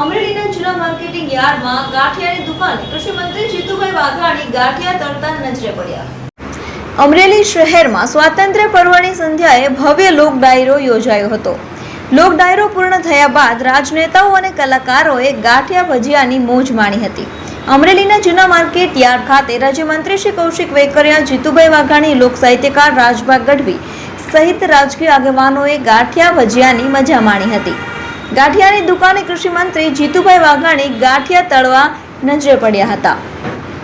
અમરેલીના જૂના માર્કેટિંગ યાર્ડમાં ગાંઠિયાની દુકાને કૃષિ મંત્રી જીતુભાઈ વાઘાણી ગાંઠિયા તળતા નજરે પડ્યા। અમરેલી શહેરમાં સ્વાતંત્ર્ય પર્વની સંધ્યાએ ભવ્ય લોક ડાયરો યોજાયો હતો। લોક ડાયરો પૂર્ણ થયા બાદ રાજનેતાઓ અને કલાકારોએ ગાંઠિયા ભજીયાની મોજ માણી હતી। અમરેલીના જૂના માર્કેટ યાર્ડ ખાતે રાજ્યમંત્રી શ્રી કૌશિક વેકરિયા, જીતુભાઈ વાઘાણી, લોક સાહિત્યકાર રાજભા ગઢવી સહિત રાજકીય આગેવાનોએ ગાંઠિયા ભજીયાની મજા માણી હતી। ગાંઠિયાની દુકાને કૃષિ મંત્રી જીતુભાઈ વાઘાણી ગાંઠિયા તળવા નજરે પડ્યા હતા।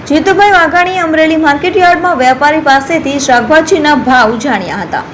જીતુભાઈ વાઘાણીએ અમરેલી માર્કેટ યાર્ડમાં વેપારી પાસેથી શાકભાજીના ભાવ જાણ્યા હતા।